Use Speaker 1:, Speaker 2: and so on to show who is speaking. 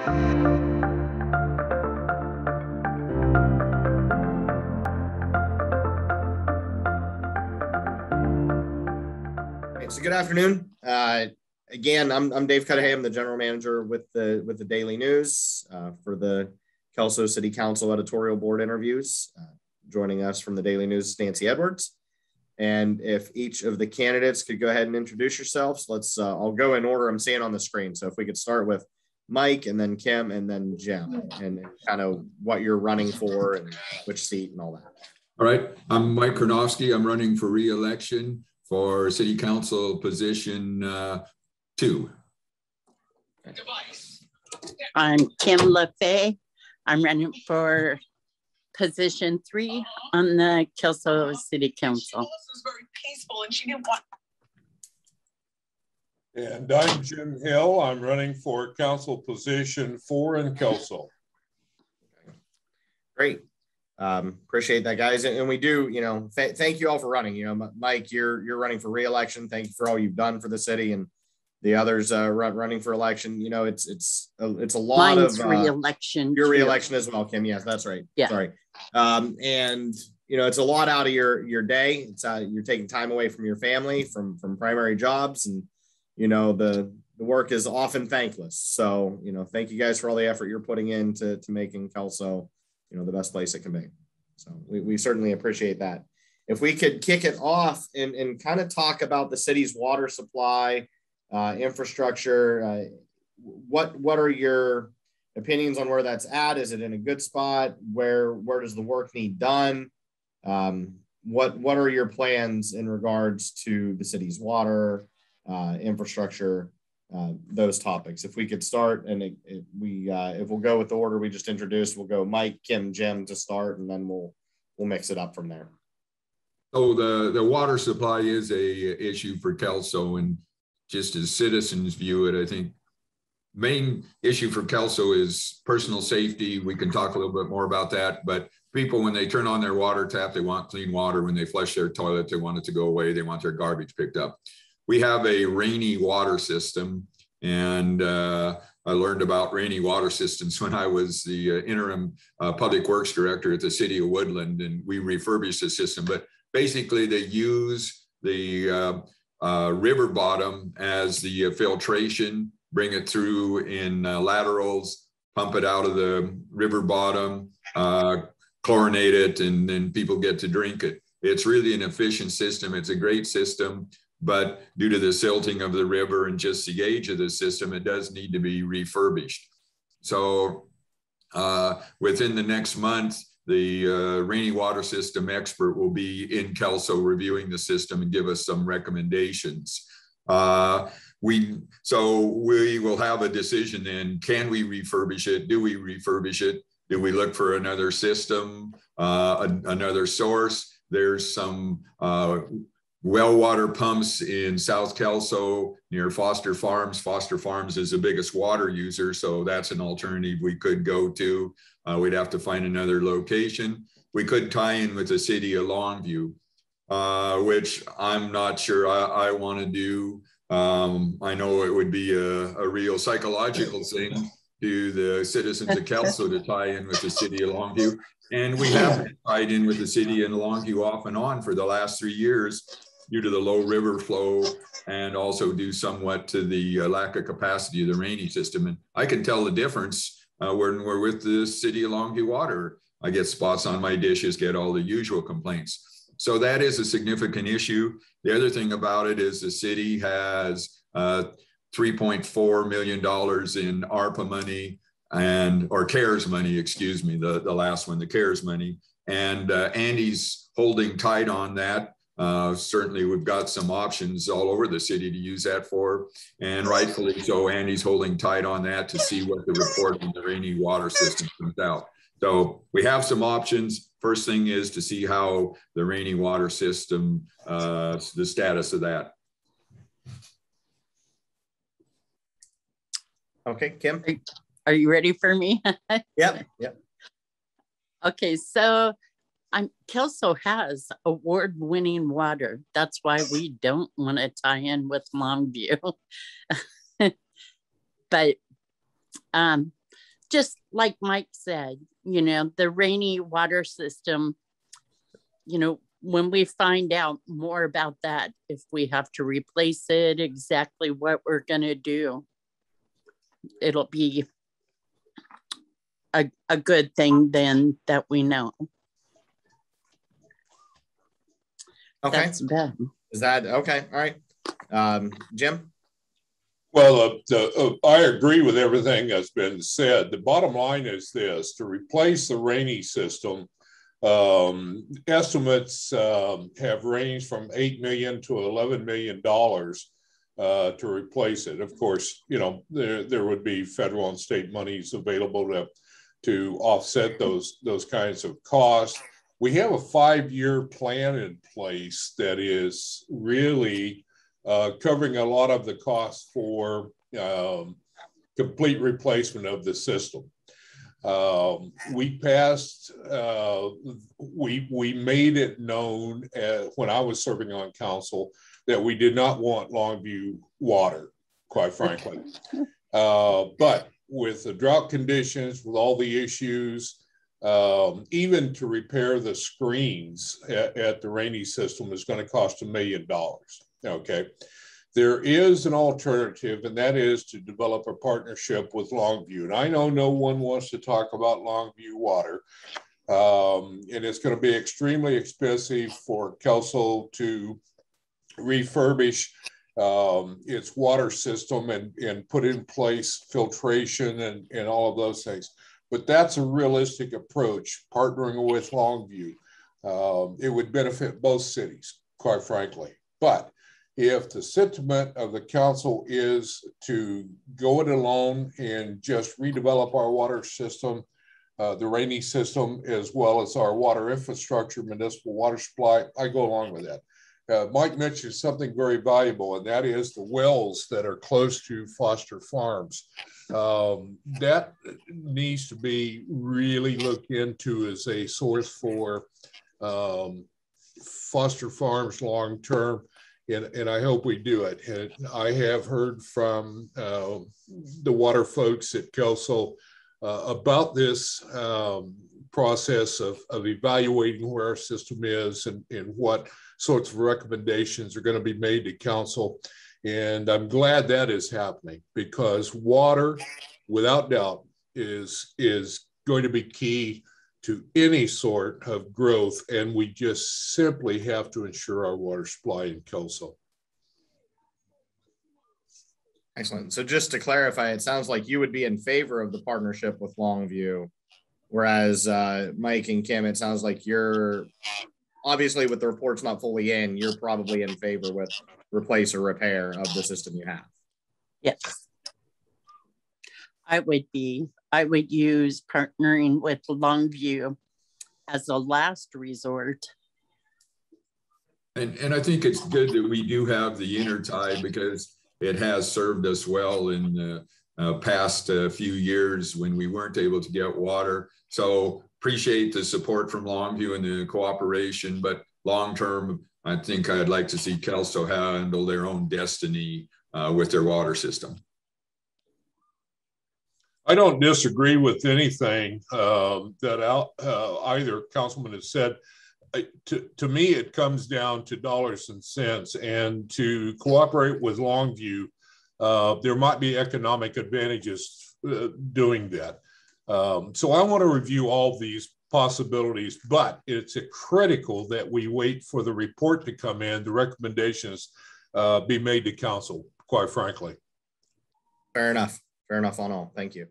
Speaker 1: So good afternoon. Again, I'm Dave Cuddihy. I'm the general manager with the Daily News for the Kelso City Council editorial board interviews. Joining us from the Daily News is Nancy Edwards. And if each of the candidates could go ahead and introduce yourselves, let's. I'll go in order I'm seeing on the screen. So if we could start with Mike, and then Kim, and then Jim, and kind of what you're running for and which seat and all that.
Speaker 2: All right. I'm Mike Karnofski. I'm running for re-election for City Council position 2.
Speaker 3: I'm Kim LeFebvre. I'm running for position 3 on the Kelso City Council.
Speaker 4: This was very peaceful, and she didn't want.
Speaker 5: And I'm Jim Hill. I'm running for council position 4 in Kelso.
Speaker 1: Great. Appreciate that, guys. And we do, thank you all for running. Mike, you're running for re-election. Thank you for all you've done for the city, and the others running for election. It's a lot. Mine's
Speaker 3: of re-election.
Speaker 1: Your re-election as well, Kim. Yes, that's right. Yeah. Sorry. And it's a lot out of your day. It's you're taking time away from your family, from primary jobs, and the work is often thankless. So thank you guys for all the effort you're putting into making Kelso the best place it can be. So we certainly appreciate that. If we could kick it off and kind of talk about the city's water supply, infrastructure, what are your opinions on where that's at? Is it in a good spot? Where does the work need done? What are your plans in regards to the city's water, infrastructure, those topics? If we could start, and if we'll go with the order we just introduced, we'll go Mike, Kim, Jim to start, and then we'll mix it up from there.
Speaker 2: So the water supply is a issue for Kelso, and just as citizens view it, I think main issue for Kelso is personal safety. We can talk a little bit more about that, but people, when they turn on their water tap, they want clean water. When they flush their toilet, they want it to go away. They want their garbage picked up. We have a rainy water system, and I learned about rainy water systems when I was the interim public works director at the city of Woodland, and we refurbished the system. But basically, they use the river bottom as the filtration, bring it through in laterals, pump it out of the river bottom, chlorinate it, and then people get to drink it. It's really an efficient system. It's a great system. But due to the silting of the river and just the age of the system, it does need to be refurbished. So within the next month, the rainy water system expert will be in Kelso reviewing the system and give us some recommendations. We will have a decision then. Can we refurbish it? Do we refurbish it? Do we look for another system, another source? There's some well water pumps in South Kelso near Foster Farms. Foster Farms is the biggest water user, so that's an alternative we could go to. We'd have to find another location. We could tie in with the city of Longview, which I'm not sure I want to do. I know it would be a real psychological thing to the citizens of Kelso to tie in with the city of Longview. And we have been tied in with the city of Longview off and on for the last 3 years, due to the low river flow, and also due somewhat to the lack of capacity of the rainy system. And I can tell the difference when we're with the city of Longview Water. I get spots on my dishes, get all the usual complaints. So that is a significant issue. The other thing about it is the city has $3.4 million in ARPA money, or CARES money, excuse me, the last one, the CARES money. And Andy's holding tight on that. Certainly we've got some options all over the city to use that for, and rightfully so. Andy's holding tight on that to see what the report on the rainy water system comes out. So we have some options. First thing is to see how the rainy water system, the status of that.
Speaker 1: Okay, Kim.
Speaker 3: Are you ready for me?
Speaker 1: Yep.
Speaker 3: Okay, so Kelso has award-winning water. That's why we don't want to tie in with Longview. But just like Mike said, you know, the rainy water system, you know, when we find out more about that, if we have to replace it, exactly what we're going to do, it'll be a good thing then that we know.
Speaker 1: Okay.
Speaker 3: That's bad.
Speaker 1: Is that okay? All right. Jim?
Speaker 5: Well, I agree with everything that's been said. The bottom line is this: to replace the rainy system, estimates have ranged from $8 million to $11 million to replace it. Of course, you know, there would be federal and state monies available to offset those kinds of costs. We have a 5-year plan in place that is really covering a lot of the costs for complete replacement of the system. We passed, we made it known when I was serving on council that we did not want Longview water, quite frankly. But with the drought conditions, with all the issues, even to repair the screens at the rainy system is going to cost $1 million. Okay. There is an alternative, and that is to develop a partnership with Longview. And I know no one wants to talk about Longview water, and it's going to be extremely expensive for Kelso to refurbish its water system and put in place filtration and all of those things. But that's a realistic approach, partnering with Longview. It would benefit both cities, quite frankly. But if the sentiment of the council is to go it alone and just redevelop our water system, the rainy system, as well as our water infrastructure, municipal water supply, I go along with that. Mike mentioned something very valuable, and that is the wells that are close to Foster Farms. That needs to be really looked into as a source for Foster Farms long-term, and I hope we do it. And I have heard from the water folks at Kelso about this process of evaluating where our system is and what sorts of recommendations are going to be made to council. And I'm glad that is happening, because water, without doubt, is going to be key to any sort of growth. And we just simply have to ensure our water supply in Kelso.
Speaker 1: Excellent. So just to clarify, it sounds like you would be in favor of the partnership with Longview, whereas Mike and Kim, it sounds like you're obviously, with the reports not fully in, you're probably in favor with replace or repair of the system you have.
Speaker 3: Yes. I would use partnering with Longview as a last resort.
Speaker 2: And I think it's good that we do have the intertie, because it has served us well in the past few years when we weren't able to get water. So appreciate the support from Longview and the cooperation, but long-term, I think I'd like to see Kelso handle their own destiny with their water system.
Speaker 5: I don't disagree with anything that either councilman has said. To me, it comes down to dollars and cents, and to cooperate with Longview, there might be economic advantages doing that. So I want to review all these possibilities, but it's critical that we wait for the report to come in, the recommendations be made to council, quite frankly.
Speaker 1: Fair enough. Fair enough on all. Thank you.